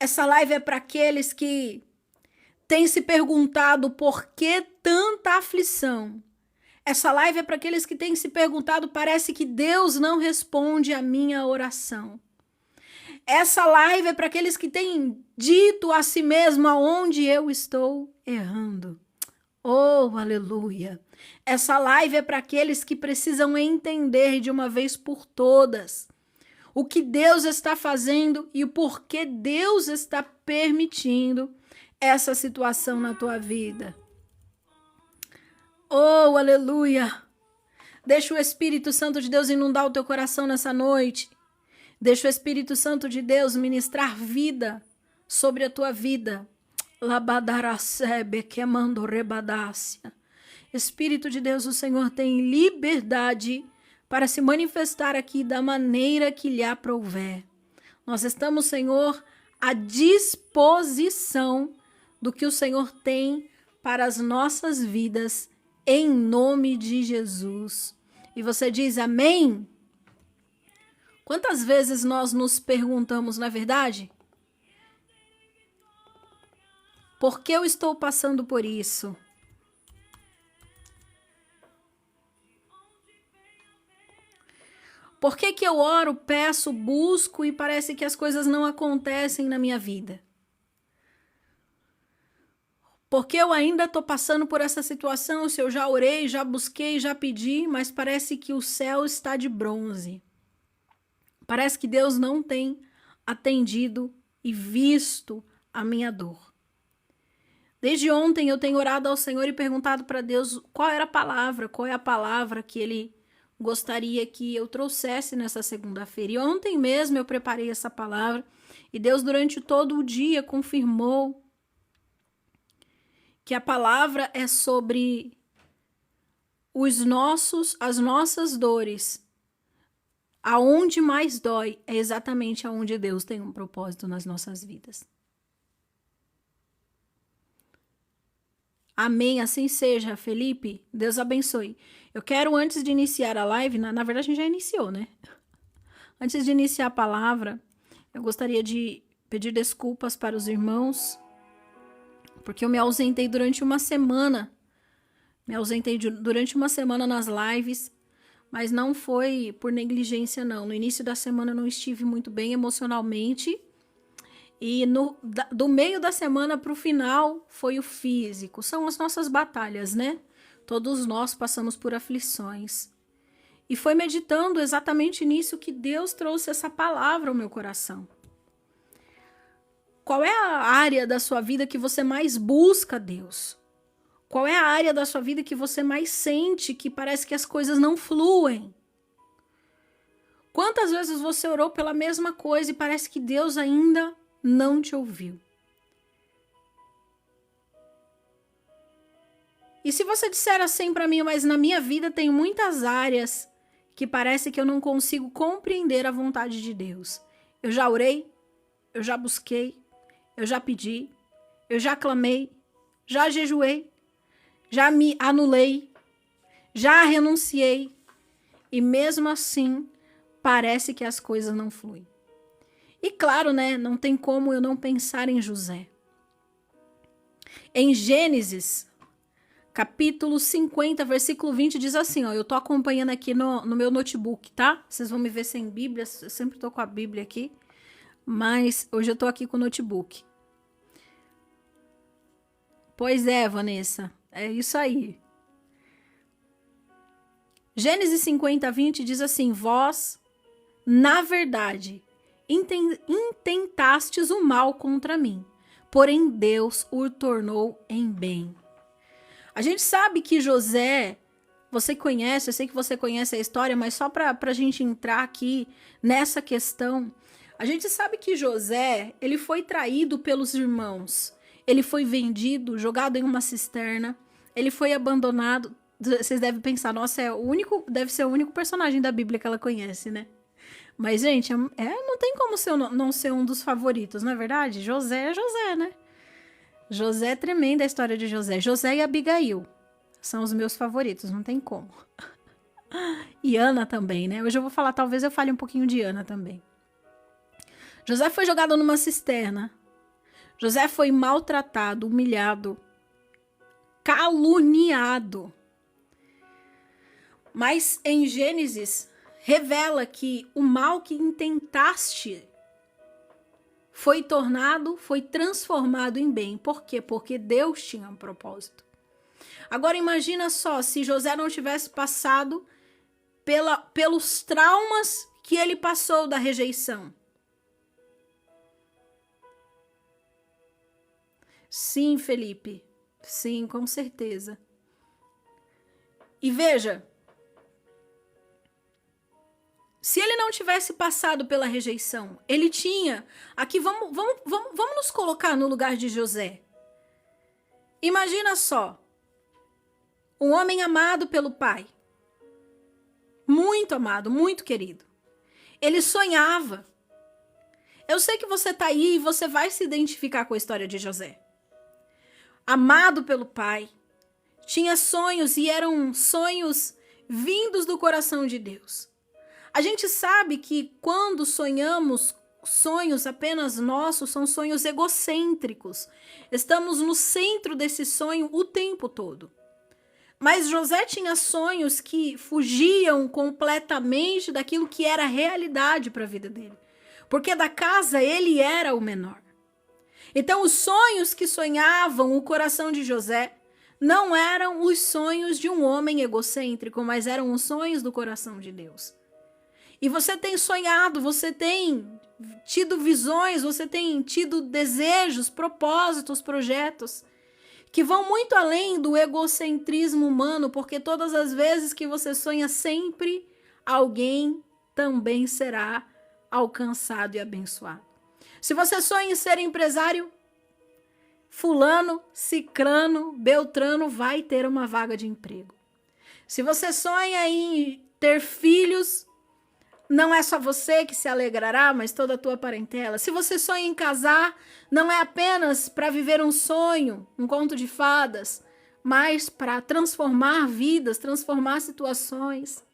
Essa live é para aqueles que têm se perguntado por que tanta aflição. Essa live é para aqueles que têm se perguntado, parece que Deus não responde a minha oração. Essa live é para aqueles que têm dito a si mesmo aonde eu estou errando. Oh, aleluia! Essa live é para aqueles que precisam entender de uma vez por todas o que Deus está fazendo e o porquê Deus está permitindo essa situação na tua vida. Oh, aleluia! Deixa o Espírito Santo de Deus inundar o teu coração nessa noite. Deixa o Espírito Santo de Deus ministrar vida sobre a tua vida. Labadaracebe queimando rebadácia. Espírito de Deus, o Senhor tem liberdade para se manifestar aqui da maneira que lhe aprouver. Nós estamos, Senhor, à disposição do que o Senhor tem para as nossas vidas, em nome de Jesus. E você diz amém? Quantas vezes nós nos perguntamos, na verdade? Por que eu estou passando por isso? Por que eu oro, peço, busco e parece que as coisas não acontecem na minha vida? Por que eu ainda estou passando por essa situação? Se eu já orei, já busquei, já pedi, mas parece que o céu está de bronze. Parece que Deus não tem atendido e visto a minha dor. Desde ontem eu tenho orado ao Senhor e perguntado para Deus qual era a palavra, qual é a palavra que Ele gostaria que eu trouxesse nessa segunda-feira. E ontem mesmo eu preparei essa palavra e Deus durante todo o dia confirmou que a palavra é sobre as nossas dores. Aonde mais dói é exatamente aonde Deus tem um propósito nas nossas vidas. Amém, assim seja, Felipe. Deus abençoe. Eu quero, antes de iniciar a live, na verdade a gente já iniciou, né? Antes de iniciar a palavra, eu gostaria de pedir desculpas para os irmãos, porque eu me ausentei durante uma semana. Durante uma semana nas lives, mas não foi por negligência, não. No início da semana eu não estive muito bem emocionalmente. E do meio da semana para o final foi o físico. São as nossas batalhas, né? Todos nós passamos por aflições. E foi meditando exatamente nisso que Deus trouxe essa palavra ao meu coração. Qual é a área da sua vida que você mais busca Deus? Qual é a área da sua vida que você mais sente que parece que as coisas não fluem? Quantas vezes você orou pela mesma coisa e parece que Deus ainda não te ouviu? E se você disser assim para mim, mas na minha vida tem muitas áreas que parece que eu não consigo compreender a vontade de Deus. Eu já orei, eu já busquei, eu já pedi, eu já clamei, já jejuei, já me anulei, já renunciei, e mesmo assim parece que as coisas não fluem. E claro, né, não tem como eu não pensar em José. Em Gênesis, capítulo 50, versículo 20, diz assim, ó, eu tô acompanhando aqui no meu notebook, tá? Vocês vão me ver sem Bíblia, eu sempre tô com a Bíblia aqui, mas hoje eu tô aqui com o notebook. Pois é, Vanessa, é isso aí. Gênesis 50, 20 diz assim, vós, na verdade, intentastes o mal contra mim, porém Deus o tornou em bem. A gente sabe que José, você conhece, eu sei que você conhece a história, mas só para a gente entrar aqui nessa questão, a gente sabe que José, ele foi traído pelos irmãos, ele foi vendido, jogado em uma cisterna, ele foi abandonado. Vocês devem pensar, nossa, deve ser o único personagem da Bíblia que ela conhece, né? Mas, gente, não tem como não ser um dos favoritos, não é verdade? José é José, né? José é tremenda a história de José. José e Abigail são os meus favoritos, não tem como. E Ana também, né? Hoje eu vou falar, talvez eu fale um pouquinho de Ana também. José foi jogado numa cisterna. José foi maltratado, humilhado, caluniado. Mas em Gênesis revela que o mal que intentaste foi transformado em bem. Por quê? Porque Deus tinha um propósito. Agora imagina só, se José não tivesse passado pelos traumas que ele passou da rejeição. Sim, Felipe. Sim, com certeza. E veja, se ele não tivesse passado pela rejeição, ele tinha... Aqui, vamos nos colocar no lugar de José. Imagina só, um homem amado pelo pai. Muito amado, muito querido. Ele sonhava. Eu sei que você está aí e você vai se identificar com a história de José. Amado pelo pai, tinha sonhos e eram sonhos vindos do coração de Deus. A gente sabe que quando sonhamos sonhos apenas nossos, são sonhos egocêntricos. Estamos no centro desse sonho o tempo todo. Mas José tinha sonhos que fugiam completamente daquilo que era realidade para a vida dele. Porque da casa ele era o menor. Então os sonhos que sonhavam o coração de José não eram os sonhos de um homem egocêntrico, mas eram os sonhos do coração de Deus. E você tem sonhado, você tem tido visões, você tem tido desejos, propósitos, projetos que vão muito além do egocentrismo humano, porque todas as vezes que você sonha, sempre alguém também será alcançado e abençoado. Se você sonha em ser empresário, fulano, cicrano, beltrano vai ter uma vaga de emprego. Se você sonha em ter filhos, não é só você que se alegrará, mas toda a tua parentela. Se você sonha em casar, não é apenas para viver um sonho, um conto de fadas, mas para transformar vidas, transformar situações.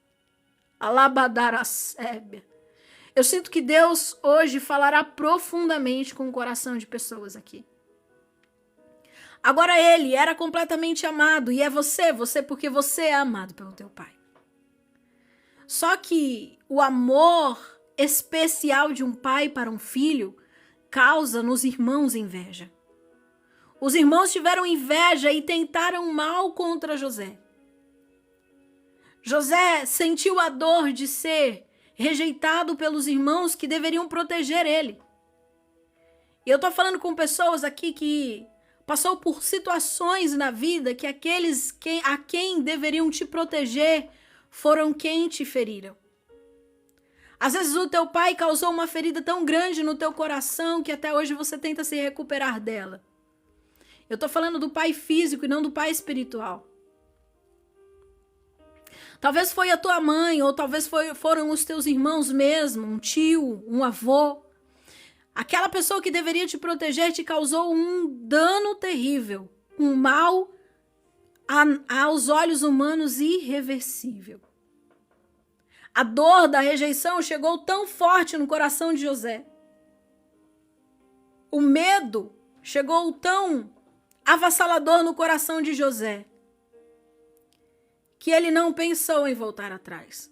Alabadara sébia. Eu sinto que Deus hoje falará profundamente com o coração de pessoas aqui. Agora ele era completamente amado e é você porque você é amado pelo teu pai. Só que o amor especial de um pai para um filho causa nos irmãos inveja. Os irmãos tiveram inveja e tentaram mal contra José. José sentiu a dor de ser rejeitado pelos irmãos que deveriam proteger ele. E eu tô falando com pessoas aqui que passou por situações na vida que aqueles a quem deveriam te proteger foram quem te feriram. Às vezes o teu pai causou uma ferida tão grande no teu coração que até hoje você tenta se recuperar dela. Eu tô falando do pai físico e não do pai espiritual. Talvez foi a tua mãe, ou talvez foram os teus irmãos mesmo, um tio, um avô. Aquela pessoa que deveria te proteger te causou um dano terrível, um mal aos olhos humanos irreversível. A dor da rejeição chegou tão forte no coração de José. O medo chegou tão avassalador no coração de José que ele não pensou em voltar atrás.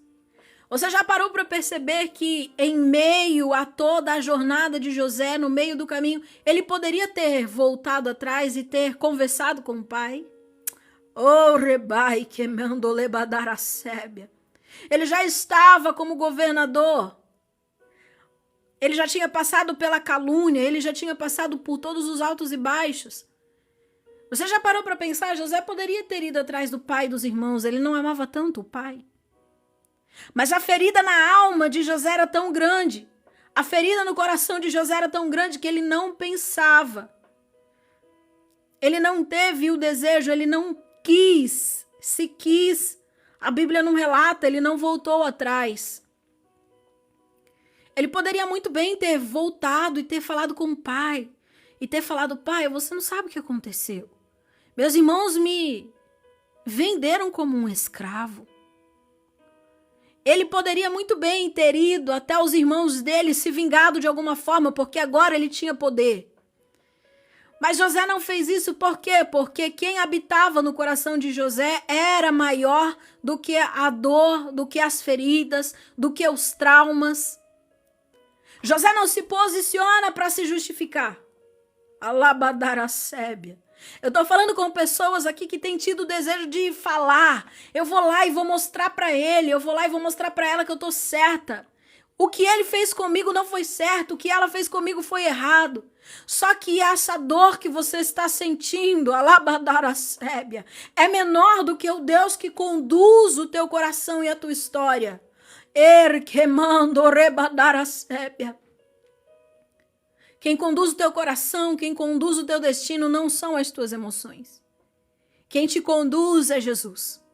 Você já parou para perceber que em meio a toda a jornada de José, no meio do caminho, ele poderia ter voltado atrás e ter conversado com o pai? Oh, rebai que mandou badar a sébia. Ele já estava como governador. Ele já tinha passado pela calúnia, ele já tinha passado por todos os altos e baixos. Você já parou para pensar? José poderia ter ido atrás do pai e dos irmãos, ele não amava tanto o pai. Mas a ferida na alma de José era tão grande, a ferida no coração de José era tão grande que ele não pensava. Ele não teve o desejo, ele não quis, se quis. A Bíblia não relata, ele não voltou atrás. Ele poderia muito bem ter voltado e ter falado com o pai. E ter falado, pai, você não sabe o que aconteceu. Meus irmãos me venderam como um escravo. Ele poderia muito bem ter ido até os irmãos dele, se vingado de alguma forma, porque agora ele tinha poder. Mas José não fez isso por quê? Porque quem habitava no coração de José era maior do que a dor, do que as feridas, do que os traumas. José não se posiciona para se justificar. Alabadaracébia. Eu tô falando com pessoas aqui que têm tido o desejo de falar. Eu vou lá e vou mostrar para ele, eu vou lá e vou mostrar para ela que eu tô certa. O que ele fez comigo não foi certo, o que ela fez comigo foi errado. Só que essa dor que você está sentindo, alabadaracébia, é menor do que o Deus que conduz o teu coração e a tua história. Erquemando rebadaracébia. Quem conduz o teu coração, quem conduz o teu destino não são as tuas emoções. Quem te conduz é Jesus.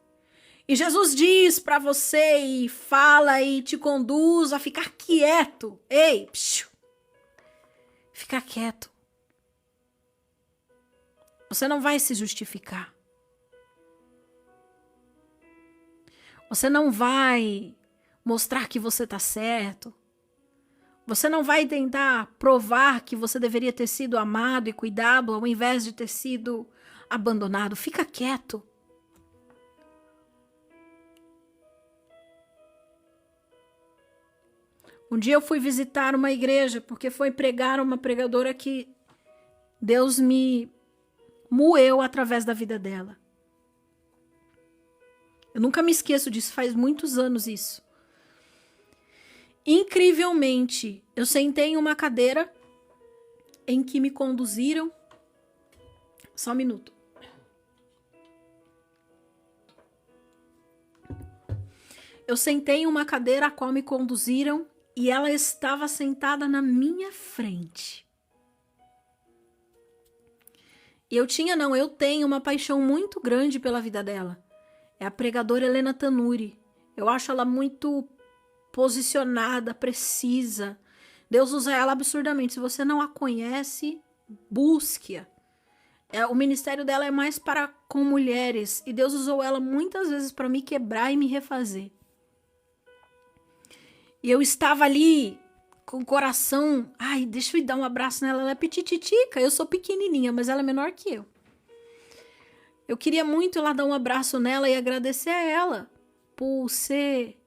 E Jesus diz para você e fala e te conduz a ficar quieto. Ei, psiu, fica quieto. Você não vai se justificar. Você não vai mostrar que você está certo. Você não vai tentar provar que você deveria ter sido amado e cuidado ao invés de ter sido abandonado. Fica quieto. Um dia eu fui visitar uma igreja porque foi pregar uma pregadora que Deus me moeu através da vida dela. Eu nunca me esqueço disso, faz muitos anos isso. Incrivelmente, eu sentei em uma cadeira em que me conduziram. Só um minuto. Eu sentei em uma cadeira a qual me conduziram e ela estava sentada na minha frente. E eu tenho uma paixão muito grande pela vida dela. É a pregadora Helena Tanuri. Eu acho ela muito posicionada, precisa. Deus usa ela absurdamente. Se você não a conhece, busque-a. O ministério dela é mais para com mulheres. E Deus usou ela muitas vezes para me quebrar e me refazer. E eu estava ali com o coração... Ai, deixa eu dar um abraço nela. Ela é petititica. Eu sou pequenininha, mas ela é menor que eu. Eu queria muito ir lá dar um abraço nela e agradecer a ela por ser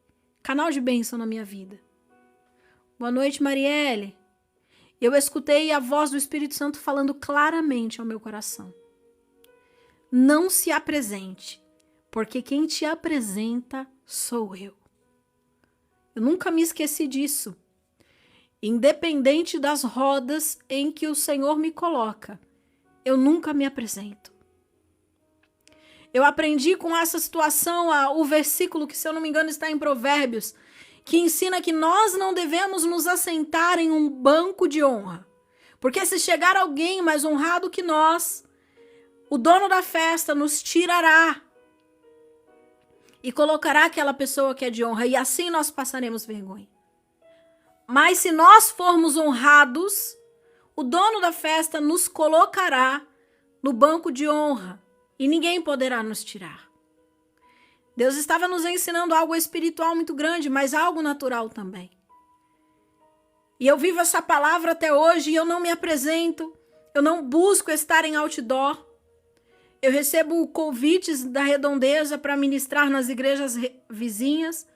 canal de bênção na minha vida. Boa noite, Marielle. Eu escutei a voz do Espírito Santo falando claramente ao meu coração. Não se apresente, porque quem te apresenta sou eu. Eu nunca me esqueci disso. Independente das rodas em que o Senhor me coloca, eu nunca me apresento. Eu aprendi com essa situação o versículo que, se eu não me engano, está em Provérbios, que ensina que nós não devemos nos assentar em um banco de honra. Porque se chegar alguém mais honrado que nós, o dono da festa nos tirará e colocará aquela pessoa que é de honra, e assim nós passaremos vergonha. Mas se nós formos honrados, o dono da festa nos colocará no banco de honra e ninguém poderá nos tirar. Deus estava nos ensinando algo espiritual muito grande, mas algo natural também. E eu vivo essa palavra até hoje e eu não me apresento, eu não busco estar em outdoor. Eu recebo convites da Redondeza para ministrar nas igrejas vizinhas,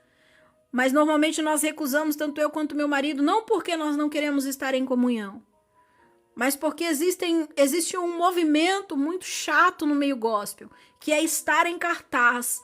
mas normalmente nós recusamos, tanto eu quanto meu marido, não porque nós não queremos estar em comunhão, mas porque existe um movimento muito chato no meio gospel, que é estar em cartaz.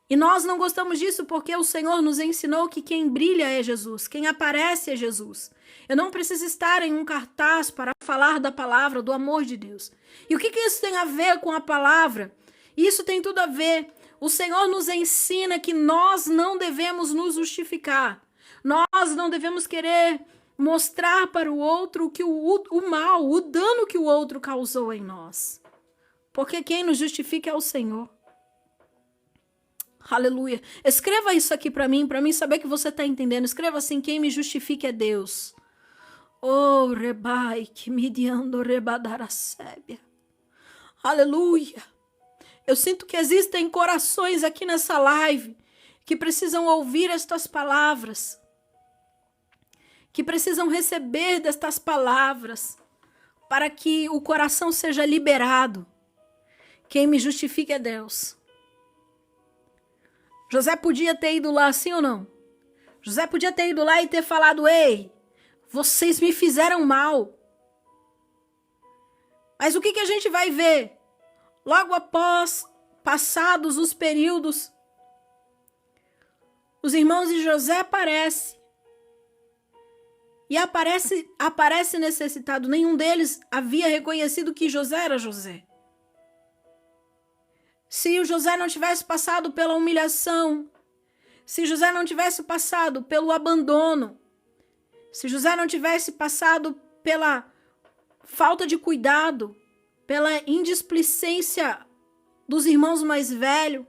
E nós não gostamos disso porque o Senhor nos ensinou que quem brilha é Jesus, quem aparece é Jesus. Eu não preciso estar em um cartaz para falar da palavra, do amor de Deus. E o que isso tem a ver com a palavra? Isso tem tudo a ver. O Senhor nos ensina que nós não devemos nos justificar. Nós não devemos querer mostrar para o outro que o mal, o dano que o outro causou em nós. Porque quem nos justifica é o Senhor. Aleluia. Escreva isso aqui para mim saber que você está entendendo. Escreva assim: quem me justifica é Deus. Oh, rebai, que midiando rebadaracébia. Aleluia. Eu sinto que existem corações aqui nessa live que precisam ouvir estas palavras, que precisam receber destas palavras. para que o coração seja liberado. Quem me justifica é Deus. José podia ter ido lá, sim ou não? José podia ter ido lá e ter falado: ei, vocês me fizeram mal. Mas o que a gente vai ver? Logo após passados os períodos, os irmãos de José aparecem. E aparece necessitado. Nenhum deles havia reconhecido que José era José. Se o José não tivesse passado pela humilhação, se José não tivesse passado pelo abandono, se José não tivesse passado pela falta de cuidado, pela indisplicência dos irmãos mais velhos,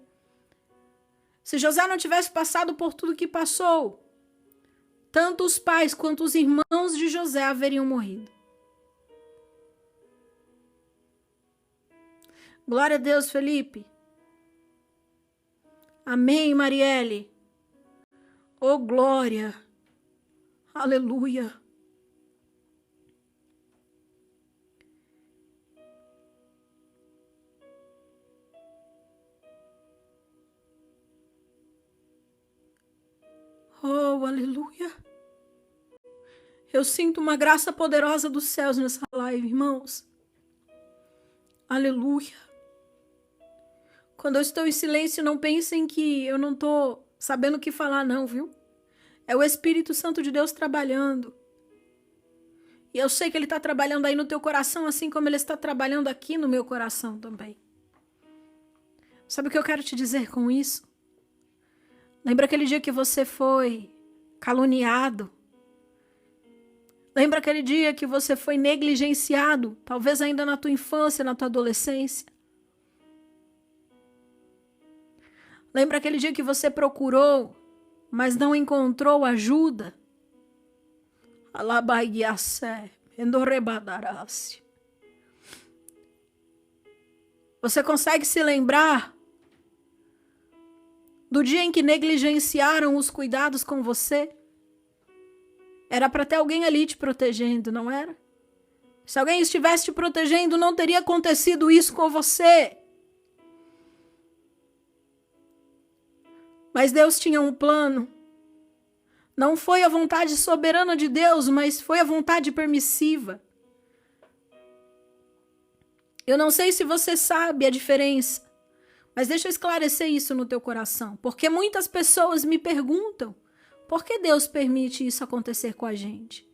se José não tivesse passado por tudo que passou, tanto os pais quanto os irmãos de José haveriam morrido. Glória a Deus, Felipe. Amém, Marielle. Oh, glória. Aleluia. Oh, aleluia. Eu sinto uma graça poderosa dos céus nessa live, irmãos. Aleluia. Quando eu estou em silêncio, não pensem que eu não estou sabendo o que falar, não, viu? É o Espírito Santo de Deus trabalhando. E eu sei que Ele está trabalhando aí no teu coração, assim como Ele está trabalhando aqui no meu coração também. Sabe o que eu quero te dizer com isso? Lembra aquele dia que você foi caluniado? Lembra aquele dia que você foi negligenciado? Talvez ainda na tua infância, na tua adolescência. Lembra aquele dia que você procurou, mas não encontrou ajuda? Você consegue se lembrar do dia em que negligenciaram os cuidados com você? Era para ter alguém ali te protegendo, não era? Se alguém estivesse te protegendo, não teria acontecido isso com você. Mas Deus tinha um plano. Não foi a vontade soberana de Deus, mas foi a vontade permissiva. Eu não sei se você sabe a diferença, mas deixa eu esclarecer isso no teu coração. Porque muitas pessoas me perguntam, por que Deus permite isso acontecer com a gente?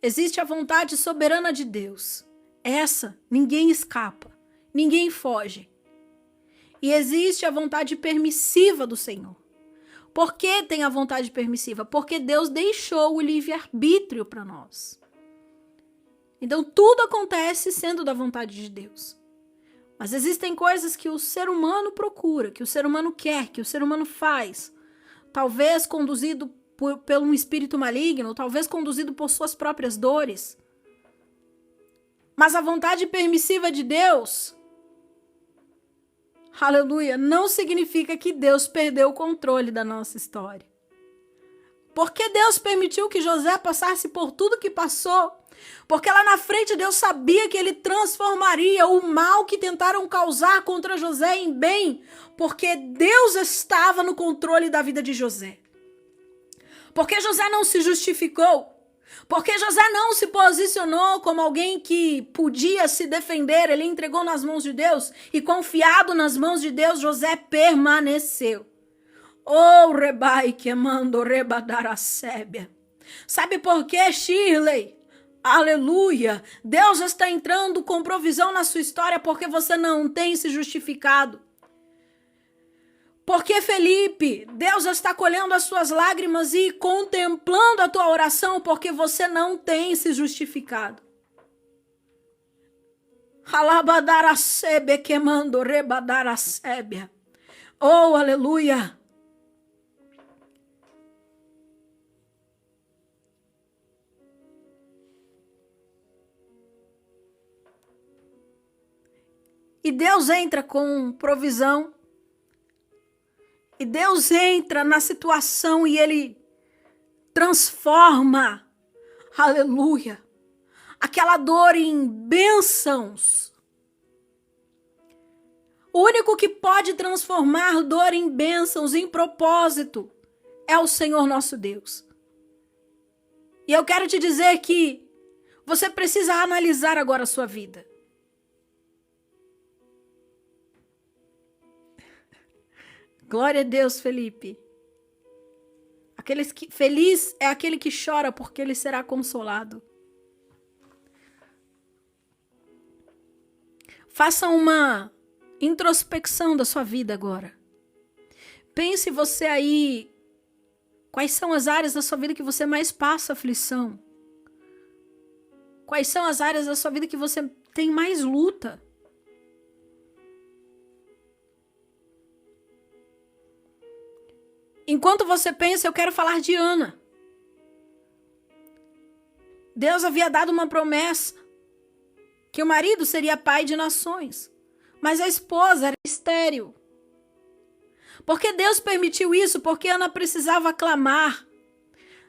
Existe a vontade soberana de Deus. Essa, ninguém escapa, ninguém foge. E existe a vontade permissiva do Senhor. Por que tem a vontade permissiva? Porque Deus deixou o livre-arbítrio para nós. Então, tudo acontece sendo da vontade de Deus. Mas existem coisas que o ser humano procura, que o ser humano quer, que o ser humano faz. Talvez conduzido por um espírito maligno, talvez conduzido por suas próprias dores. Mas a vontade permissiva de Deus, aleluia, não significa que Deus perdeu o controle da nossa história. Porque Deus permitiu que José passasse por tudo que passou? Porque lá na frente Deus sabia que Ele transformaria o mal que tentaram causar contra José em bem. Porque Deus estava no controle da vida de José. Porque José não se justificou. Porque José não se posicionou como alguém que podia se defender. Ele entregou nas mãos de Deus. E confiado nas mãos de Deus, José permaneceu. Oh, rebai que mando rebadar a sébia. Sabe por quê, Shirley? Aleluia. Deus está entrando com provisão na sua história porque você não tem se justificado. Porque, Felipe, Deus está colhendo as suas lágrimas e contemplando a tua oração porque você não tem se justificado. Halabadar a sébia que mando rebadar a sébia. Oh, aleluia. E Deus entra com provisão. E Deus entra na situação e Ele transforma, aleluia, aquela dor em bênçãos. O único que pode transformar dor em bênçãos, em propósito, é o Senhor nosso Deus. E eu quero te dizer que você precisa analisar agora a sua vida. Glória a Deus, Felipe. Feliz é aquele que chora, porque ele será consolado. Faça uma introspecção da sua vida agora. Pense você aí, quais são as áreas da sua vida que você mais passa aflição? Quais são as áreas da sua vida que você tem mais luta? Enquanto você pensa, eu quero falar de Ana. Deus havia dado uma promessa que o marido seria pai de nações, mas a esposa era estéril. Porque Deus permitiu isso? Porque Ana precisava clamar.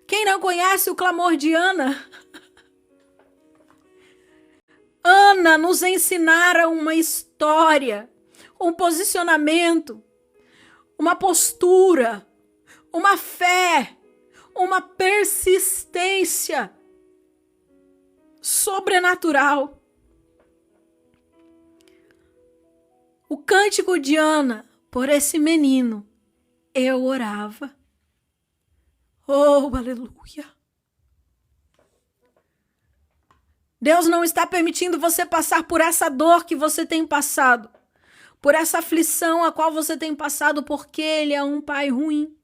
Quem não conhece o clamor de Ana? Ana nos ensinaram uma história, um posicionamento, uma postura, uma fé, uma persistência sobrenatural. O cântico de Ana, por esse menino, eu orava. Oh, aleluia. Deus não está permitindo você passar por essa dor que você tem passado, por essa aflição a qual você tem passado, porque Ele é um pai ruim.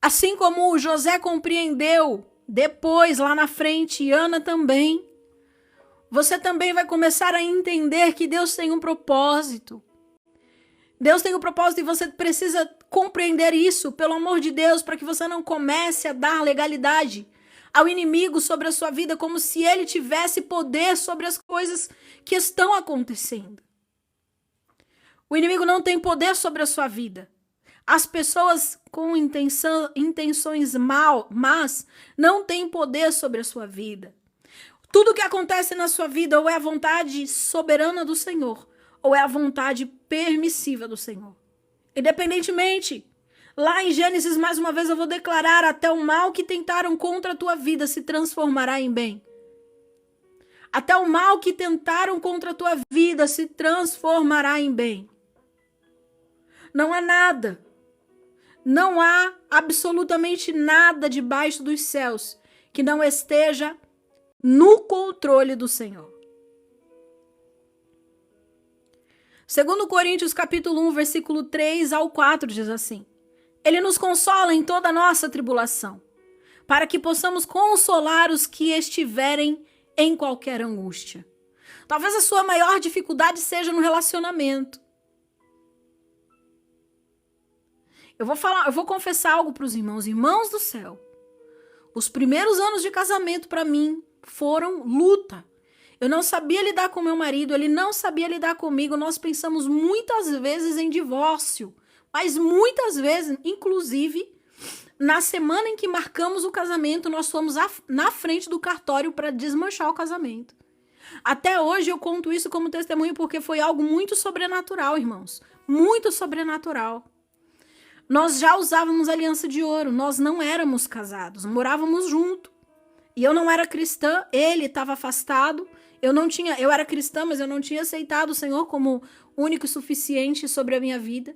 Assim como José compreendeu depois, lá na frente, e Ana também, você também vai começar a entender que Deus tem um propósito. Deus tem um propósito e você precisa compreender isso, pelo amor de Deus, para que você não comece a dar legalidade ao inimigo sobre a sua vida, como se ele tivesse poder sobre as coisas que estão acontecendo. O inimigo não tem poder sobre a sua vida. As pessoas com intenções mas não têm poder sobre a sua vida. Tudo que acontece na sua vida ou é a vontade soberana do Senhor, ou é a vontade permissiva do Senhor. Independentemente, lá em Gênesis, mais uma vez eu vou declarar, até o mal que tentaram contra a tua vida se transformará em bem. Até o mal que tentaram contra a tua vida se transformará em bem. Não há nada. Não há absolutamente nada debaixo dos céus que não esteja no controle do Senhor. 2 Coríntios capítulo 1, versículo 3 ao 4 diz assim: Ele nos consola em toda a nossa tribulação, para que possamos consolar os que estiverem em qualquer angústia. Talvez a sua maior dificuldade seja no relacionamento. Eu vou confessar algo para os irmãos. Irmãos do céu, os primeiros anos de casamento para mim foram luta. Eu não sabia lidar com meu marido, ele não sabia lidar comigo. Nós pensamos muitas vezes em divórcio, mas muitas vezes, inclusive, na semana em que marcamos o casamento, nós fomos na frente do cartório para desmanchar o casamento. Até hoje eu conto isso como testemunho porque foi algo muito sobrenatural, irmãos. Muito sobrenatural. Nós já usávamos aliança de ouro, nós não éramos casados, morávamos junto. E eu não era cristã, ele estava afastado. Eu era cristã, mas eu não tinha aceitado o Senhor como único e suficiente sobre a minha vida.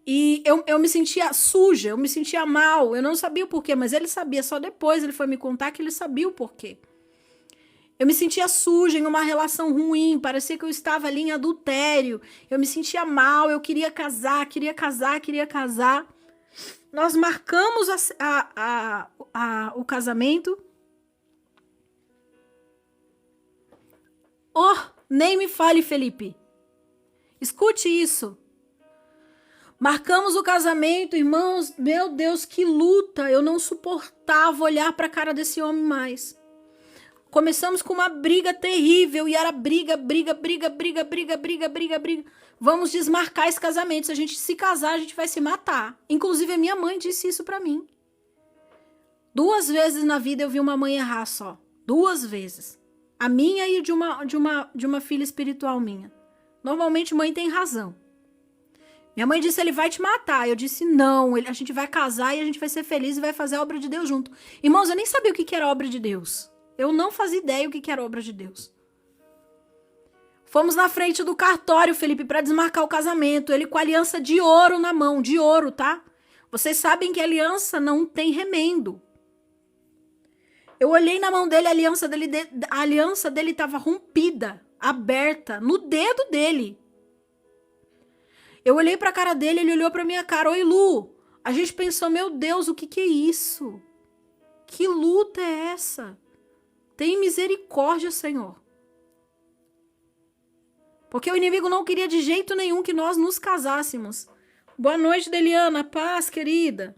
E eu me sentia suja, eu me sentia mal, eu não sabia o porquê, mas ele sabia, só depois ele foi me contar que ele sabia o porquê. Eu me sentia suja em uma relação ruim, parecia que eu estava ali em adultério, eu me sentia mal, eu queria casar. Nós marcamos o casamento. Oh, nem me fale, Felipe. Escute isso. Marcamos o casamento, irmãos, meu Deus, que luta. Eu não suportava olhar para a cara desse homem mais. Começamos com uma briga terrível e era briga. Vamos desmarcar esse casamento. Se a gente se casar, a gente vai se matar. Inclusive, a minha mãe disse isso para mim. 2 vezes na vida eu vi uma mãe errar só. 2 vezes. A minha e de uma filha espiritual minha. Normalmente mãe tem razão. Minha mãe disse, ele vai te matar. Eu disse, não, a gente vai casar e a gente vai ser feliz e vai fazer a obra de Deus junto. Irmãos, eu nem sabia o que era obra de Deus. Eu não fazia ideia o que era obra de Deus. Fomos na frente do cartório, Felipe, para desmarcar o casamento. Ele com a aliança de ouro na mão, de ouro, tá? Vocês sabem que a aliança não tem remendo. Eu olhei na mão dele, a aliança dele estava rompida, aberta, no dedo dele. Eu olhei para a cara dele, ele olhou para minha cara. Oi, Lu. A gente pensou, meu Deus, o que é isso? Que luta é essa? Tem misericórdia, Senhor. Porque o inimigo não queria de jeito nenhum que nós nos casássemos. Boa noite, Deliana. Paz, querida.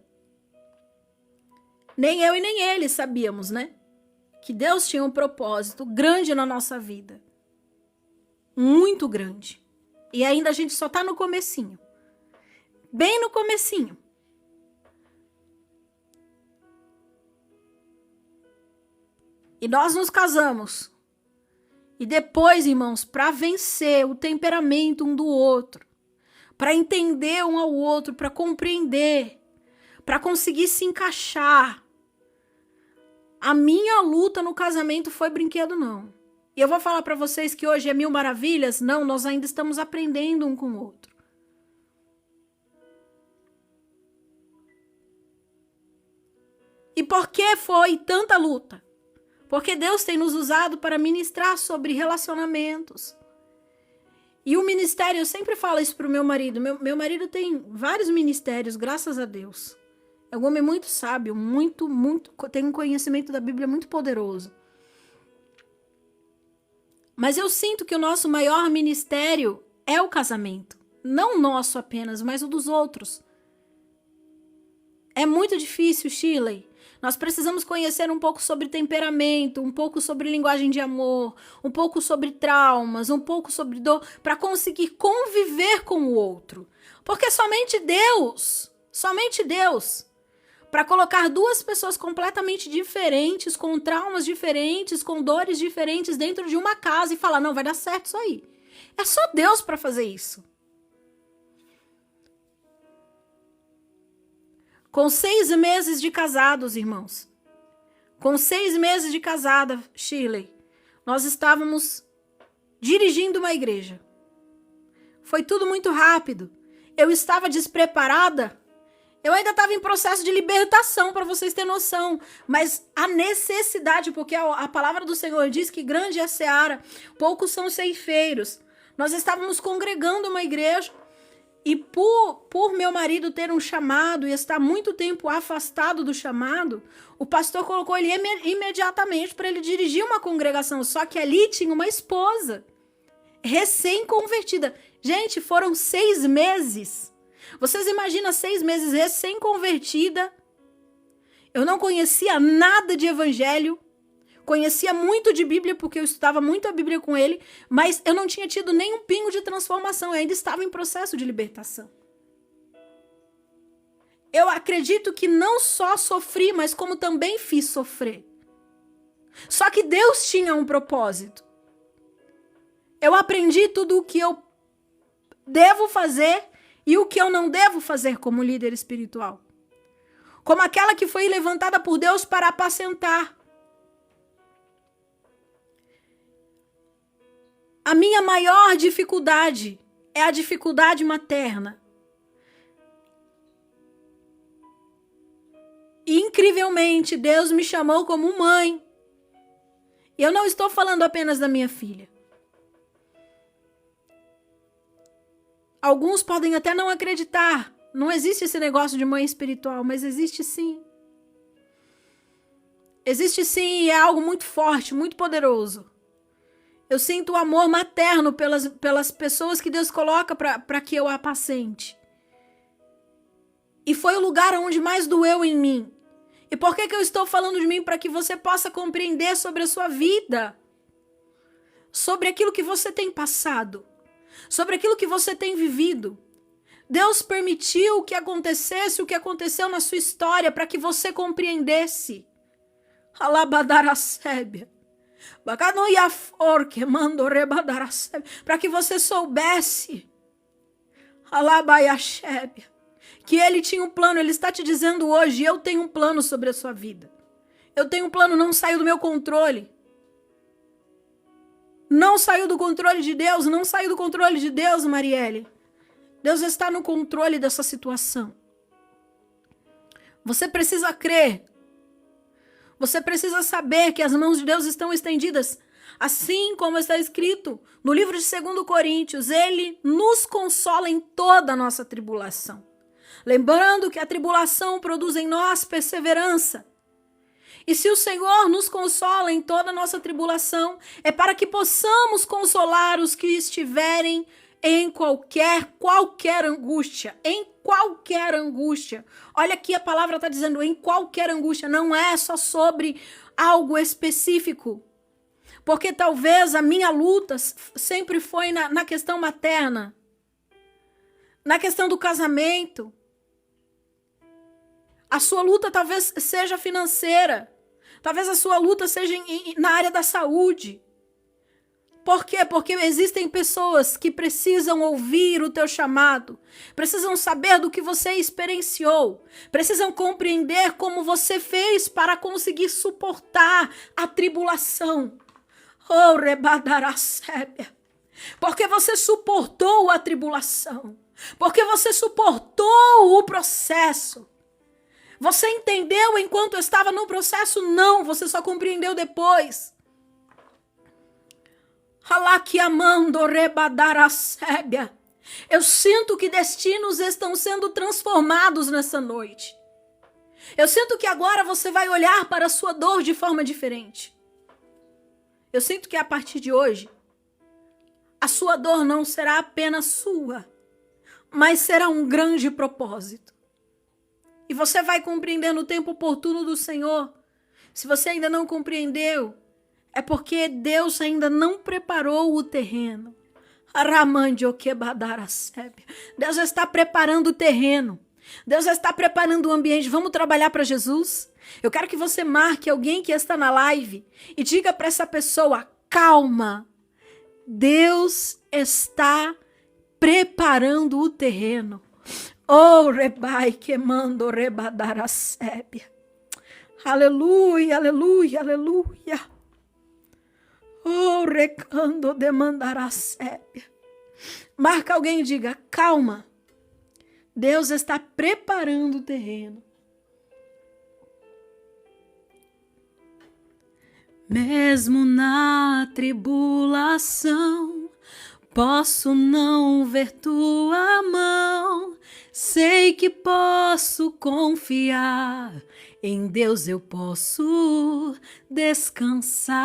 Nem eu e nem ele sabíamos, né? Que Deus tinha um propósito grande na nossa vida. Muito grande. E ainda a gente só tá no comecinho. Bem no comecinho. E nós nos casamos. E depois, irmãos, para vencer o temperamento um do outro, para entender um ao outro, para compreender, para conseguir se encaixar, a minha luta no casamento foi brinquedo, não. E eu vou falar para vocês que hoje é 1000 maravilhas? Não, nós ainda estamos aprendendo um com o outro. E por que foi tanta luta? Porque Deus tem nos usado para ministrar sobre relacionamentos. E o ministério, eu sempre falo isso para o meu marido. Meu marido tem vários ministérios, graças a Deus. É um homem muito sábio, tem um conhecimento da Bíblia muito poderoso. Mas eu sinto que o nosso maior ministério é o casamento. Não nosso apenas, mas o dos outros. É muito difícil, Shirley. Nós precisamos conhecer um pouco sobre temperamento, um pouco sobre linguagem de amor, um pouco sobre traumas, um pouco sobre dor, para conseguir conviver com o outro. Porque somente Deus, para colocar 2 pessoas completamente diferentes, com traumas diferentes, com dores diferentes dentro de uma casa e falar, não, vai dar certo isso aí. É só Deus para fazer isso. Com 6 meses de casados, irmãos. Com 6 meses de casada, Shirley, nós estávamos dirigindo uma igreja. Foi tudo muito rápido. Eu estava despreparada. Eu ainda estava em processo de libertação, para vocês terem noção. Mas a necessidade, porque a palavra do Senhor diz que grande é a seara, poucos são os ceifeiros. Nós estávamos congregando uma igreja. E por meu marido ter um chamado e estar muito tempo afastado do chamado, o pastor colocou ele imediatamente para ele dirigir uma congregação. Só que ali tinha uma esposa, recém-convertida. Gente, foram 6 meses. Vocês imaginam 6 meses recém-convertida? Eu não conhecia nada de evangelho. Conhecia muito de Bíblia, porque eu estudava muito a Bíblia com ele, mas eu não tinha tido nem um pingo de transformação, eu ainda estava em processo de libertação. Eu acredito que não só sofri, mas como também fiz sofrer. Só que Deus tinha um propósito. Eu aprendi tudo o que eu devo fazer e o que eu não devo fazer como líder espiritual. Como aquela que foi levantada por Deus para apacentar. A minha maior dificuldade é a dificuldade materna. E, incrivelmente, Deus me chamou como mãe. E eu não estou falando apenas da minha filha. Alguns podem até não acreditar. Não existe esse negócio de mãe espiritual, mas existe sim. Existe sim e é algo muito forte, muito poderoso. Eu sinto o amor materno pelas pessoas que Deus coloca para que eu apacente. E foi o lugar onde mais doeu em mim. E por que eu estou falando de mim? Para que você possa compreender sobre a sua vida. Sobre aquilo que você tem passado. Sobre aquilo que você tem vivido. Deus permitiu que acontecesse o que aconteceu na sua história para que você compreendesse. Alabadaracébia. Para que você soubesse. Alabaiachébia. Que ele tinha um plano. Ele está te dizendo hoje, eu tenho um plano sobre a sua vida. Eu tenho um plano, não saiu do meu controle. Não saiu do controle de Deus, não saiu do controle de Deus, Marielle. Deus está no controle dessa situação. Você precisa crer. Você precisa saber que as mãos de Deus estão estendidas. Assim como está escrito no livro de 2 Coríntios, ele nos consola em toda a nossa tribulação. Lembrando que a tribulação produz em nós perseverança. E se o Senhor nos consola em toda a nossa tribulação, é para que possamos consolar os que estiverem em qualquer angústia, em qualquer angústia. Olha aqui a palavra está dizendo em qualquer angústia, não é só sobre algo específico. Porque talvez a minha luta sempre foi na questão materna, na questão do casamento. A sua luta talvez seja financeira, talvez a sua luta seja na área da saúde. Por quê? Porque existem pessoas que precisam ouvir o teu chamado, precisam saber do que você experienciou, precisam compreender como você fez para conseguir suportar a tribulação. Oh, rebadaracébia. Porque você suportou a tribulação, porque você suportou o processo. Você entendeu enquanto estava no processo? Não, você só compreendeu depois. Eu sinto que destinos estão sendo transformados nessa noite. Eu sinto que agora você vai olhar para a sua dor de forma diferente. Eu sinto que a partir de hoje, a sua dor não será apenas sua, mas será um grande propósito. E você vai compreender no tempo oportuno do Senhor. Se você ainda não compreendeu, é porque Deus ainda não preparou o terreno. Deus está preparando o terreno. Deus está preparando o ambiente. Vamos trabalhar para Jesus? Eu quero que você marque alguém que está na live e diga para essa pessoa, calma. Deus está preparando o terreno. Oh, rebai queimando rebadar a sébia. Aleluia, aleluia, aleluia. Oh, recando demandará sébia. Marca alguém e diga, calma. Deus está preparando o terreno. Mesmo na tribulação, posso não ver tua mão. Sei que posso confiar. Em Deus eu posso descansar.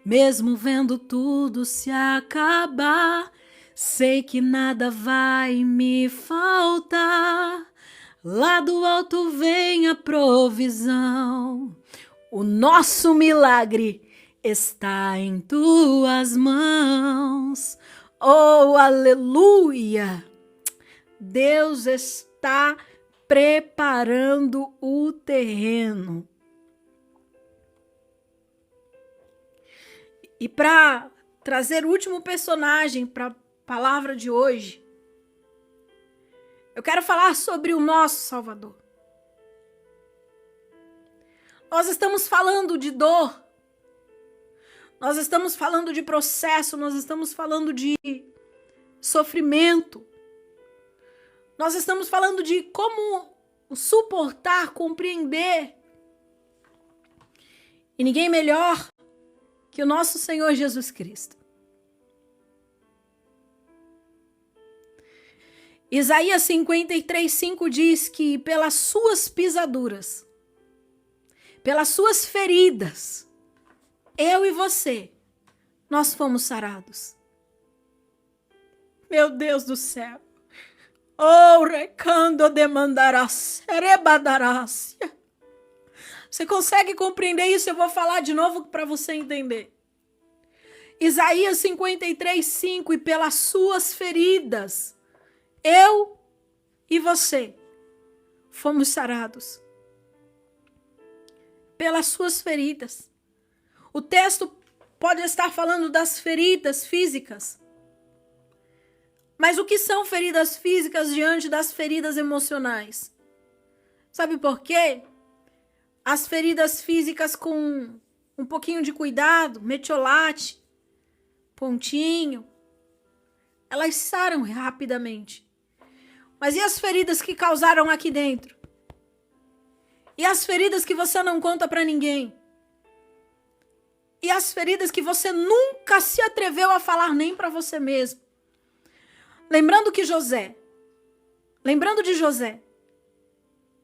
Mesmo vendo tudo se acabar, sei que nada vai me faltar. Lá do alto vem a provisão. O nosso milagre está em tuas mãos. Oh, aleluia! Deus está preparando o terreno. E para trazer o último personagem para a palavra de hoje, eu quero falar sobre o nosso Salvador. Nós estamos falando de dor, nós estamos falando de processo, nós estamos falando de sofrimento, nós estamos falando de como suportar, compreender. E ninguém melhor que o nosso Senhor Jesus Cristo. Isaías 53:5 diz que pelas suas pisaduras, pelas suas feridas, eu e você, nós fomos sarados. Meu Deus do céu. Oh, recando demandarás, rebadarácia. Você consegue compreender isso? Eu vou falar de novo para você entender. Isaías 53:5, e pelas suas feridas eu e você fomos sarados pelas suas feridas. O texto pode estar falando das feridas físicas. Mas o que são feridas físicas diante das feridas emocionais? Sabe por quê? As feridas físicas com um pouquinho de cuidado, metiolate, pontinho, elas saram rapidamente. Mas e as feridas que causaram aqui dentro? E as feridas que você não conta para ninguém? E as feridas que você nunca se atreveu a falar nem para você mesmo? Lembrando de José,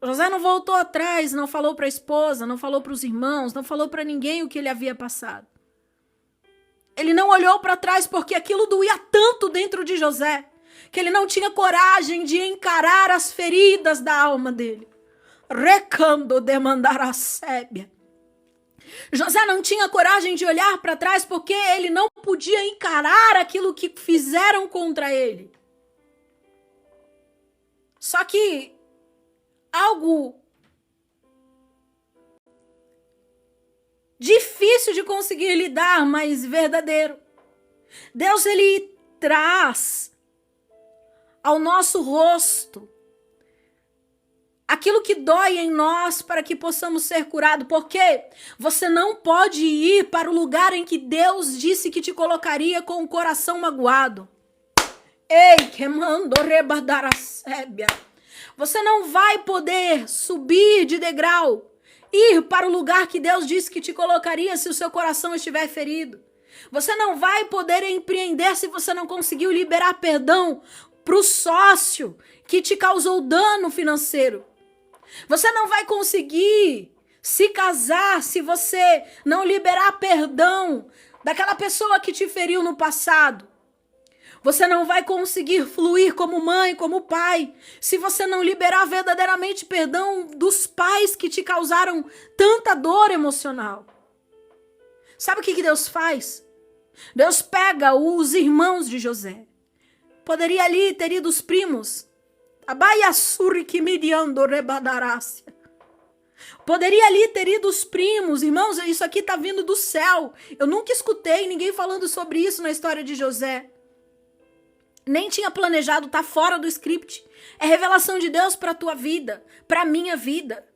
José não voltou atrás, não falou para a esposa, não falou para os irmãos, não falou para ninguém o que ele havia passado. Ele não olhou para trás porque aquilo doía tanto dentro de José, que ele não tinha coragem de encarar as feridas da alma dele. Recando demandar a sébia. José não tinha coragem de olhar para trás porque ele não podia encarar aquilo que fizeram contra ele. Só que algo difícil de conseguir lidar, mas verdadeiro. Deus, ele traz ao nosso rosto aquilo que dói em nós para que possamos ser curados. Porque você não pode ir para o lugar em que Deus disse que te colocaria com o coração magoado. Ei, que mandou rebadar a sébia. Você não vai poder subir de degrau, ir para o lugar que Deus disse que te colocaria se o seu coração estiver ferido. Você não vai poder empreender se você não conseguiu liberar perdão para o sócio que te causou dano financeiro. Você não vai conseguir se casar se você não liberar perdão daquela pessoa que te feriu no passado. Você não vai conseguir fluir como mãe, como pai, se você não liberar verdadeiramente perdão dos pais que te causaram tanta dor emocional. Sabe o que Deus faz? Deus pega os irmãos de José. Poderia ali ter ido os primos. Poderia ali ter ido os primos. Irmãos, isso aqui está vindo do céu. Eu nunca escutei ninguém falando sobre isso na história de José. Nem tinha planejado, tá fora do script. É revelação de Deus para a tua vida, para a minha vida.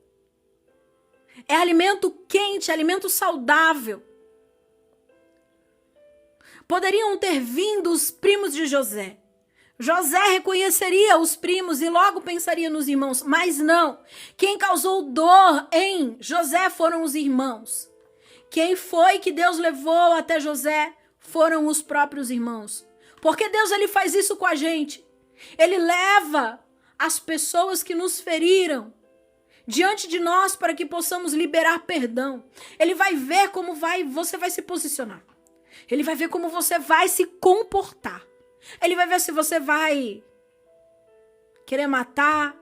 É alimento quente, alimento saudável. Poderiam ter vindo os primos de José. José reconheceria os primos e logo pensaria nos irmãos, mas não. Quem causou dor em José foram os irmãos. Quem foi que Deus levou até José foram os próprios irmãos. Porque Deus, ele faz isso com a gente. Ele leva as pessoas que nos feriram diante de nós para que possamos liberar perdão. Ele vai ver como você vai se posicionar. Ele vai ver como você vai se comportar. Ele vai ver se você vai querer matar,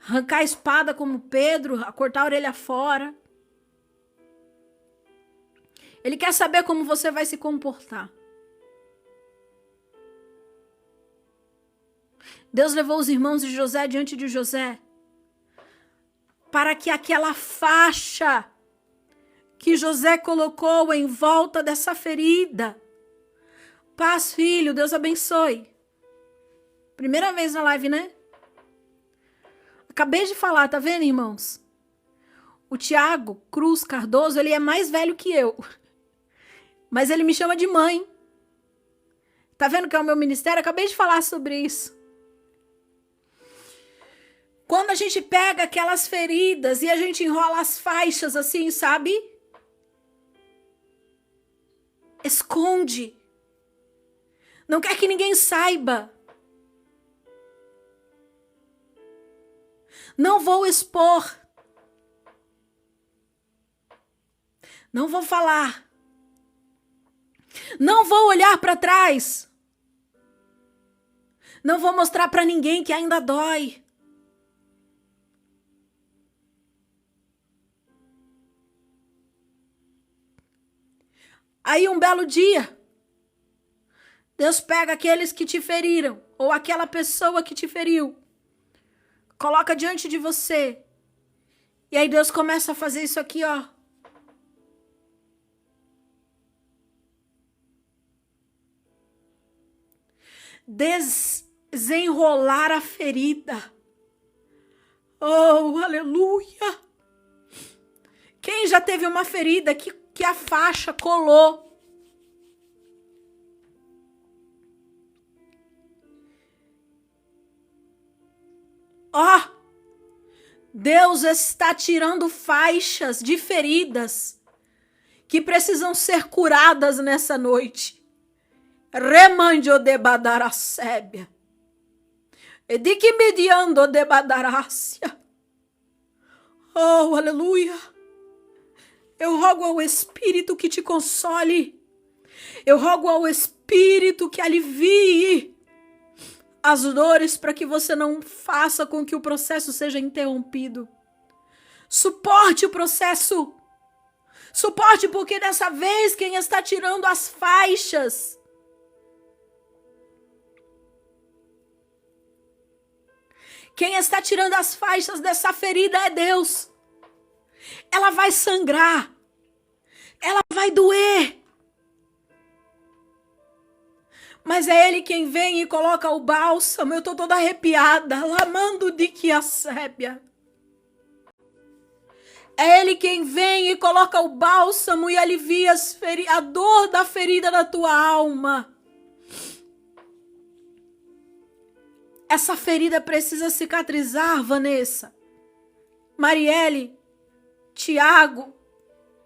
arrancar a espada como Pedro, cortar a orelha fora. Ele quer saber como você vai se comportar. Deus levou os irmãos de José diante de José para que aquela faixa que José colocou em volta dessa ferida. Paz, filho, Deus abençoe. Primeira vez na live, né? Acabei de falar, tá vendo, irmãos? O Tiago Cruz Cardoso, ele é mais velho que eu. Mas ele me chama de mãe. Tá vendo que é o meu ministério? Acabei de falar sobre isso. Quando a gente pega aquelas feridas e a gente enrola as faixas assim, sabe? Esconde. Não quer que ninguém saiba. Não vou expor. Não vou falar. Não vou olhar para trás. Não vou mostrar para ninguém que ainda dói. Aí um belo dia, Deus pega aqueles que te feriram, ou aquela pessoa que te feriu, coloca diante de você. E aí Deus começa a fazer isso aqui, ó. Desenrolar a ferida. Oh, aleluia! Quem já teve uma ferida que a faixa colou? Ó, Deus está tirando faixas de feridas que precisam ser curadas nessa noite. Remandio de badaracébia. E de que mediando de badarácia. Oh, aleluia. Eu rogo ao Espírito que te console. Eu rogo ao Espírito que alivie as dores para que você não faça com que o processo seja interrompido. Suporte o processo. Suporte, porque dessa vez quem está tirando as faixas dessa ferida é Deus. Ela vai sangrar. Ela vai doer. Mas é Ele quem vem e coloca o bálsamo. Eu tô toda arrepiada. Lamando de que a sébia. É Ele quem vem e coloca o bálsamo e alivia a dor da ferida da tua alma. Essa ferida precisa cicatrizar, Vanessa, Marielle, Tiago,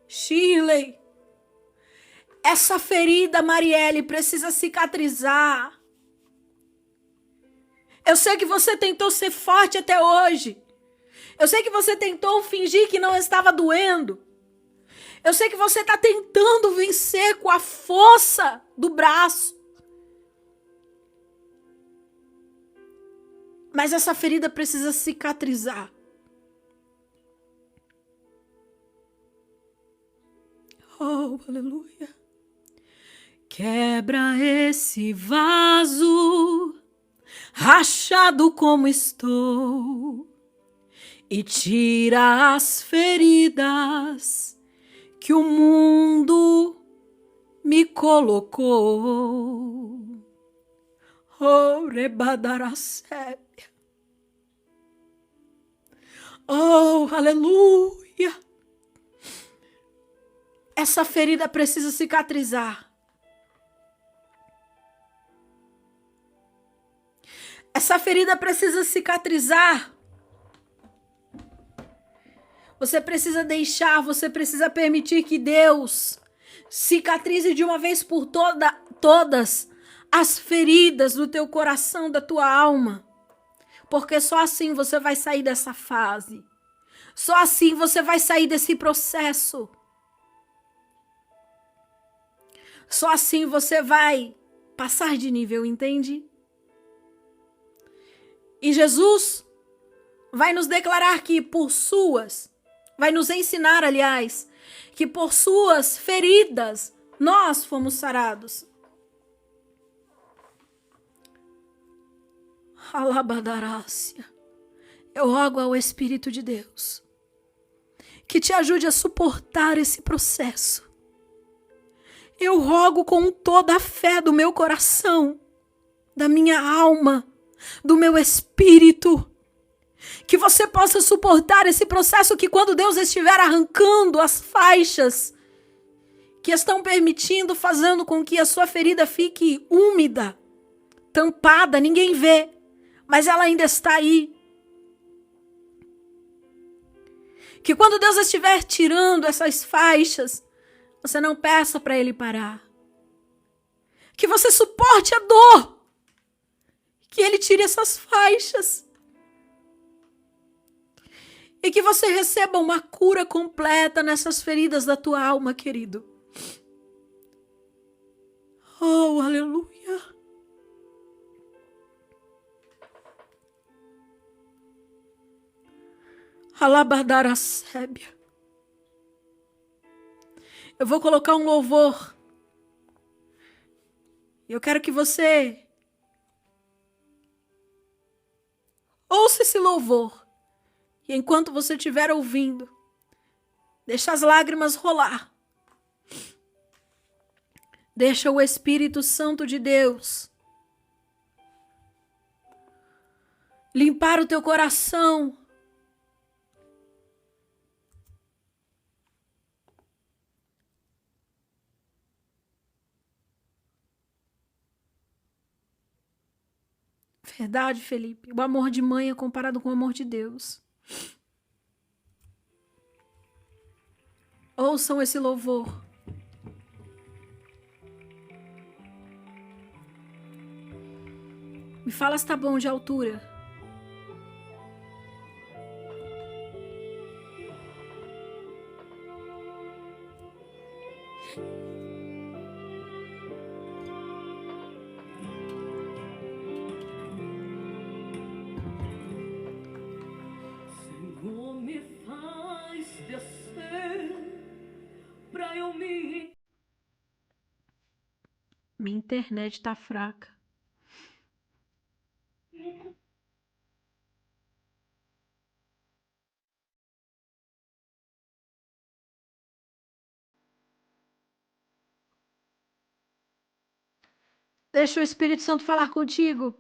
Shirley. Essa ferida, Marielle, precisa cicatrizar. Eu sei que você tentou ser forte até hoje. Eu sei que você tentou fingir que não estava doendo. Eu sei que você está tentando vencer com a força do braço. Mas essa ferida precisa cicatrizar. Oh, aleluia. Quebra esse vaso, rachado como estou, e tira as feridas que o mundo me colocou. Oh, rebadaracébia. Oh, aleluia. Essa ferida precisa cicatrizar. Essa ferida precisa cicatrizar. Você precisa deixar, você precisa permitir que Deus cicatrize de uma vez por todas as feridas do teu coração, da tua alma. Porque só assim você vai sair dessa fase. Só assim você vai sair desse processo. Só assim você vai passar de nível, entende? E Jesus vai nos declarar que vai nos ensinar, aliás, que por suas feridas nós fomos sarados. Alabadarácia. Eu rogo ao Espírito de Deus que te ajude a suportar esse processo. Eu rogo com toda a fé do meu coração, da minha alma, do meu espírito, que você possa suportar esse processo, que quando Deus estiver arrancando as faixas que estão permitindo, fazendo com que a sua ferida fique úmida, tampada, ninguém vê, mas ela ainda está aí. Que quando Deus estiver tirando essas faixas, você não peça para Ele parar. Que você suporte a dor. Que Ele tire essas faixas. E que você receba uma cura completa nessas feridas da tua alma, querido. Oh, aleluia. Alabadaracébia. Eu vou colocar um louvor. Eu quero que você Ouça esse louvor. E enquanto você estiver ouvindo, deixa as lágrimas rolar. Deixa o Espírito Santo de Deus limpar o teu coração. Verdade, Felipe. O amor de mãe é comparado com o amor de Deus. Ouçam esse louvor. Me fala se tá bom de altura. Senhor, me faz descer pra eu me... Minha internet tá fraca. Deixa o Espírito Santo falar contigo.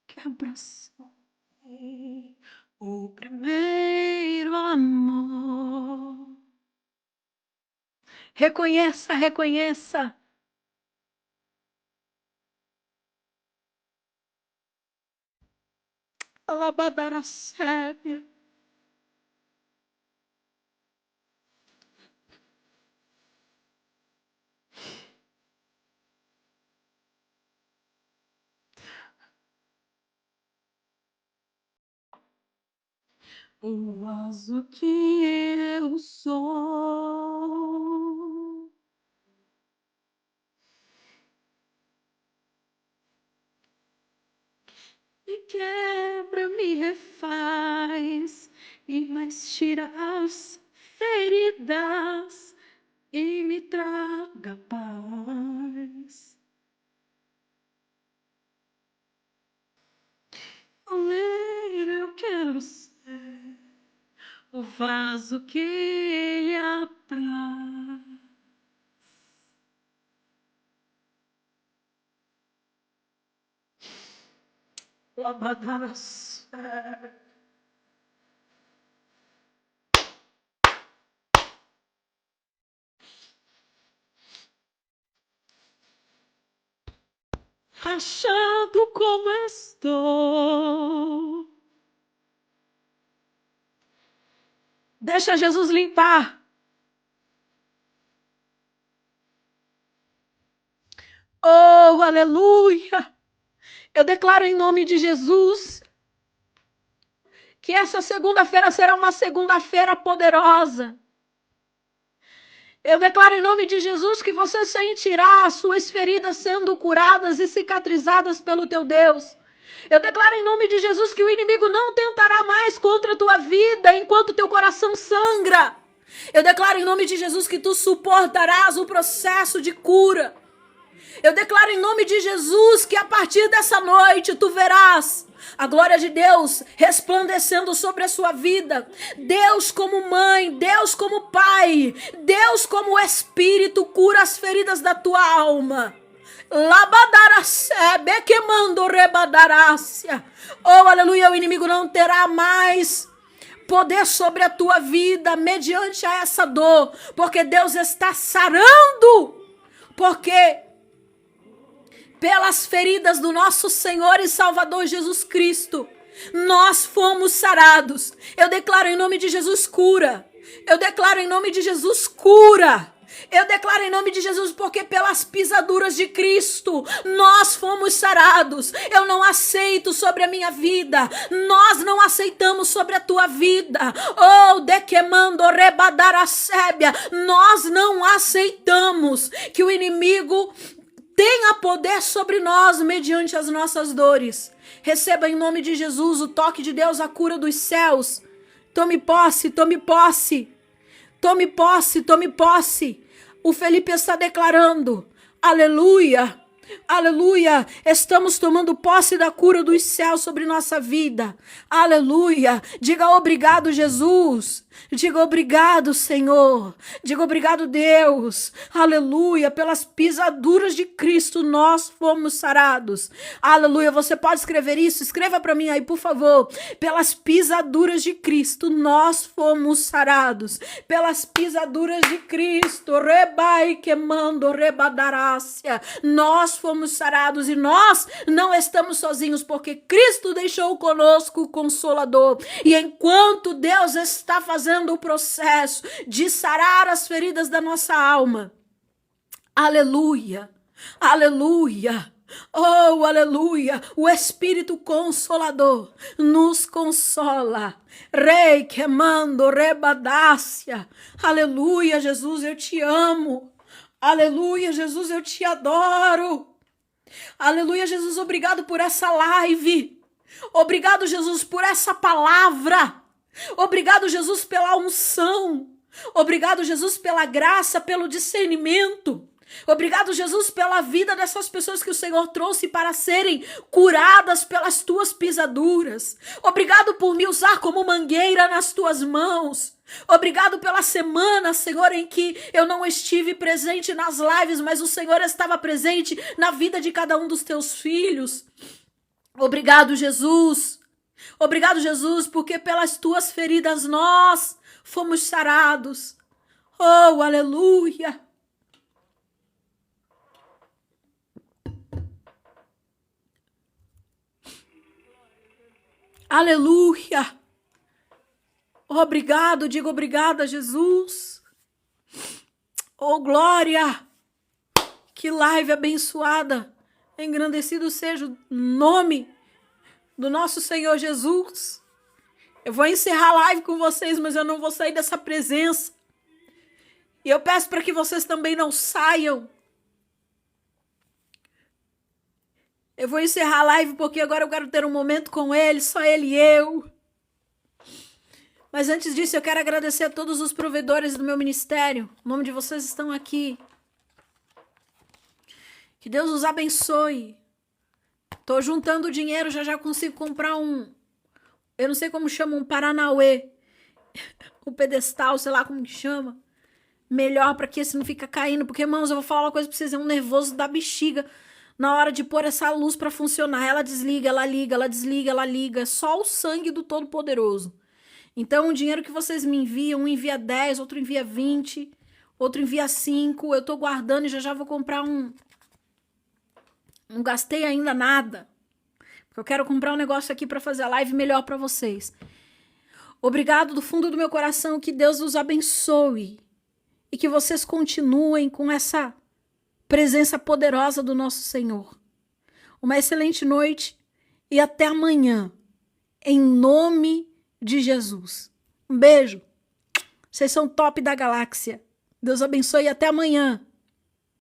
Que abraçou o primeiro amor. Reconheça, reconheça. Alabadara sébia. O vaso que eu sou. Me quebra, me refaz, e mais tira as feridas e me traga paz. Oleiro, eu quero ser o vaso que ele apraz. Lavadas. Achado como estou. Deixa Jesus limpar. Oh, aleluia. Eu declaro em nome de Jesus que essa segunda-feira será uma segunda-feira poderosa. Eu declaro em nome de Jesus que você sentirá as suas feridas sendo curadas e cicatrizadas pelo teu Deus. Eu declaro em nome de Jesus que o inimigo não tentará mais contra a tua vida enquanto teu coração sangra. Eu declaro em nome de Jesus que tu suportarás o processo de cura. Eu declaro em nome de Jesus que a partir dessa noite tu verás a glória de Deus resplandecendo sobre a sua vida. Deus como mãe, Deus como pai, Deus como Espírito cura as feridas da tua alma. Labadaracebe que mando rebadarácia. Oh, aleluia, o inimigo não terá mais poder sobre a tua vida mediante a essa dor, porque Deus está sarando, porque pelas feridas do nosso Senhor e Salvador Jesus Cristo, nós fomos sarados. Eu declaro em nome de Jesus cura. Eu declaro em nome de Jesus cura. Eu declaro em nome de Jesus, porque pelas pisaduras de Cristo nós fomos sarados. Eu não aceito sobre a minha vida, nós não aceitamos sobre a tua vida. Oh, de que mando rebadar a sébia, nós não aceitamos que o inimigo tenha poder sobre nós mediante as nossas dores. Receba em nome de Jesus o toque de Deus, a cura dos céus. Tome posse, tome posse. Tome posse, tome posse. O Felipe está declarando, aleluia, aleluia, estamos tomando posse da cura dos céus sobre nossa vida, aleluia. Diga obrigado, Jesus. Diga obrigado, Senhor. Diga obrigado, Deus. Aleluia. Pelas pisaduras de Cristo nós fomos sarados. Aleluia. Você pode escrever isso? Escreva para mim aí, por favor. Pelas pisaduras de Cristo nós fomos sarados. Pelas pisaduras de Cristo, rebai queimando, rebadarácia. Nós fomos sarados e nós não estamos sozinhos, porque Cristo deixou conosco o Consolador. E enquanto Deus está fazendo o processo de sarar as feridas da nossa alma, aleluia, aleluia, oh, aleluia, o Espírito Consolador nos consola. Rei queimando, rebadácia, aleluia, Jesus, eu te amo, aleluia, Jesus, eu te adoro, aleluia, Jesus, obrigado por essa live, obrigado, Jesus, por essa palavra. Obrigado, Jesus, pela unção. Obrigado, Jesus, pela graça, pelo discernimento. Obrigado, Jesus, pela vida dessas pessoas que o Senhor trouxe para serem curadas pelas tuas pisaduras. Obrigado por me usar como mangueira nas tuas mãos. Obrigado pela semana, Senhor, em que eu não estive presente nas lives, mas o Senhor estava presente na vida de cada um dos teus filhos. Obrigado, Jesus. Obrigado, Jesus, porque pelas tuas feridas nós fomos sarados. Oh, aleluia. Aleluia. Obrigado, digo obrigada, Jesus. Oh, glória. Que live abençoada. Engrandecido seja o nome do nosso Senhor Jesus. Eu vou encerrar a live com vocês, mas eu não vou sair dessa presença. E eu peço para que vocês também não saiam. Eu vou encerrar a live porque agora eu quero ter um momento com Ele, só Ele e eu. Mas antes disso, eu quero agradecer a todos os provedores do meu ministério. O nome de vocês estão aqui. Que Deus os abençoe. Tô juntando dinheiro, já consigo comprar eu não sei como chama, um Paranauê. Um pedestal, sei lá como que chama. Melhor para que esse não fica caindo. Porque, irmãos, eu vou falar uma coisa pra vocês. É um nervoso da bexiga na hora de pôr essa luz para funcionar. Ela desliga, ela liga, ela desliga, ela liga. É só o sangue do Todo-Poderoso. Então, o dinheiro que vocês me enviam, um envia 10, outro envia 20, outro envia 5. Eu tô guardando e já vou comprar Não gastei ainda nada. Porque eu quero comprar um negócio aqui para fazer a live melhor para vocês. Obrigado do fundo do meu coração. Que Deus os abençoe. E que vocês continuem com essa presença poderosa do nosso Senhor. Uma excelente noite e até amanhã. Em nome de Jesus. Um beijo. Vocês são top da galáxia. Deus abençoe e até amanhã.